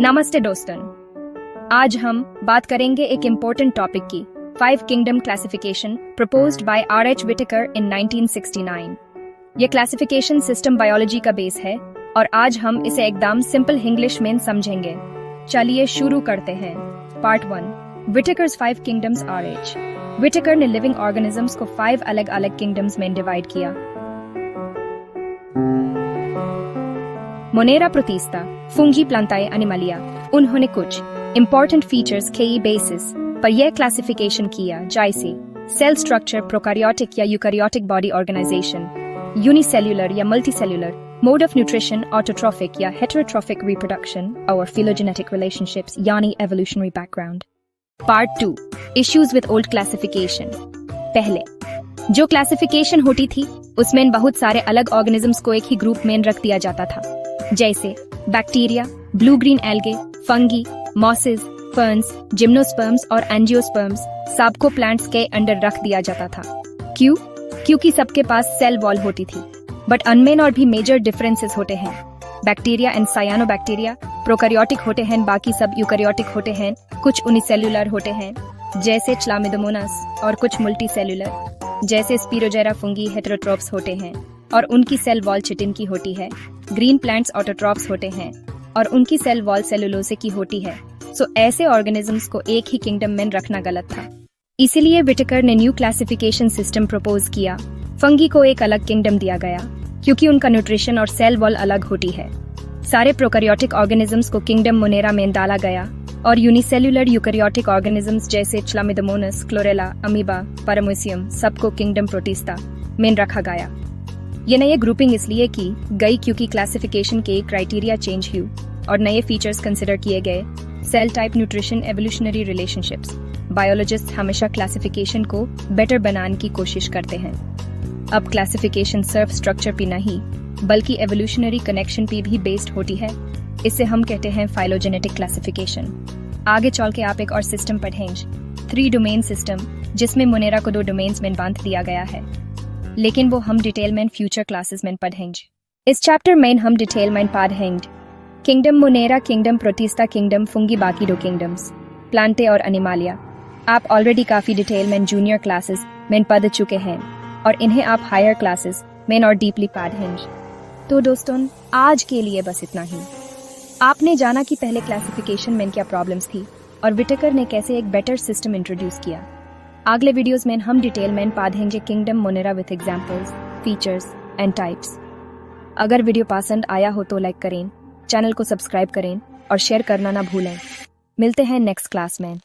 नमस्ते दोस्तों, आज हम बात करेंगे एक इम्पोर्टेंट टॉपिक की, 5 kingdom classification proposed by R.H. Whittaker in 1969। ये क्लासिफिकेशन सिस्टम बायोलॉजी का बेस है और आज हम इसे एकदम सिंपल इंग्लिश में समझेंगे। चलिए शुरू करते हैं। Part 1, Whittaker's 5 kingdoms. R.H. Whittaker ने लिविंग ऑर्गेनिजम्स को 5 अलग अलग किंगडम्स में डिवाइड किया। Monera Protista, fungi, Plantae, Animalia. उन्होंने कुछ इंपॉर्टेंट फीचर्स के बेसिस पर यह क्लासिफिकेशन किया, जैसे सेल स्ट्रक्चर, प्रोकैरियोटिक या यूकैरियोटिक बॉडी ऑर्गेनाइजेशन, यूनिसेल्युलर या multicellular, mode of nutrition, autotrophic या हेटेरोट्रॉफिक रिप्रोडक्शन और फिलोजेनेटिक रिलेशनशिप्स यानी evolutionary background. Part 2, issues with old classification. पहले जो क्लासिफिकेशन होती थी उसमें बहुत सारे अलग ऑर्गेनिजम्स को एक ही ग्रुप में रख दिया जाता था, जैसे bacteria, blue green algae, fungi, mosses, ferns, gymnosperms और एंजियोस्पर्म्स, सबको प्लांट्स के अंडर रख दिया जाता था। क्यों? क्योंकि सबके पास सेल वॉल होती थी। बट अनमेन और भी मेजर डिफरेंसेस होते हैं। बैक्टीरिया एंड सायानोबैक्टीरिया प्रोकैरियोटिक होते हैं, बाकी सब यूकैरियोटिक होते हैं। कुछ यूनिसेल्युलर होते हैं जैसे च्लामिडोमोनास और कुछ मल्टीसेल्युलर जैसे स्पिरोजेरा फंगी हेटेरोट्रोप्स होते हैं और उनकी सेल वॉल चिटिन की होती है। ग्रीन प्लांट्स ऑटोट्रॉप्स होते हैं और उनकी सेल वॉल सेलुलोसे की होती है। सो ऐसे ऑर्गेनिजम्स को एक ही किंगडम में रखना गलत था। इसीलिए विटेकर ने न्यू क्लासिफिकेशन सिस्टम प्रपोज किया। फंगी को एक अलग किंगडम दिया गया क्योंकि उनका न्यूट्रिशन और सेल वॉल अलग होती है। सारे प्रोकैरियोटिक ऑर्गेनिजम्स को किंगडम मोनेरा में डाला गया और यूनिसेल्युलर यूकैरियोटिक ऑर्गेनिजम्स जैसे च्लामिडोमोनास, क्लोरेला, अमीबा, पैरामीशियम सबको किंगडम प्रोटिस्टा में रखा गया। ये नए ग्रुपिंग इसलिए की गई क्योंकि क्लासिफिकेशन के क्राइटेरिया चेंज हुए और नए फीचर्स कंसिडर किए गए। Cell type, nutrition, evolutionary relationships. Biologist हमेशा क्लासिफिकेशन को बेटर बनाने की कोशिश करते हैं। अब क्लासिफिकेशन सिर्फ स्ट्रक्चर पे नहीं बल्कि एवोल्यूशनरी कनेक्शन पे भी बेस्ड होती है। इसे हम कहते हैं फाइलोजेनेटिक क्लासिफिकेशन। आगे चल के आप एक और सिस्टम पढ़ेंगे, 3 डोमेन सिस्टम, जिसमें मोनेरा को 2 डोमेन्स में बांट दिया गया है, लेकिन वो हम डिटेल में फ्यूचर क्लासेस में पढ़ेंगे। इस चैप्टर में हम डिटेल में पढ़ेंगे kingdom Monera, kingdom protista, kingdom fungi, बाकी 2 किंगडम्स प्लांटे और एनिमालिया। आप ऑलरेडी काफी डिटेल में जूनियर क्लासेस में पढ़ चुके हैं और इन्हें आप हायर क्लासेस में और डीपली पढ़ेंगे। तो दोस्तों, आज के लिए बस इतना ही। आपने जाना कि पहले क्लासिफिकेशन में क्या प्रॉब्लम्स थी और विटेकर ने कैसे एक बेटर सिस्टम इंट्रोड्यूस किया। अगले वीडियोस में हम डिटेल में पढ़ेंगे kingdom Monera with examples, features and types. अगर वीडियो पसंद आया हो तो लाइक करें, चैनल को सब्सक्राइब करें और शेयर करना ना भूलें। मिलते हैं नेक्स्ट क्लास में।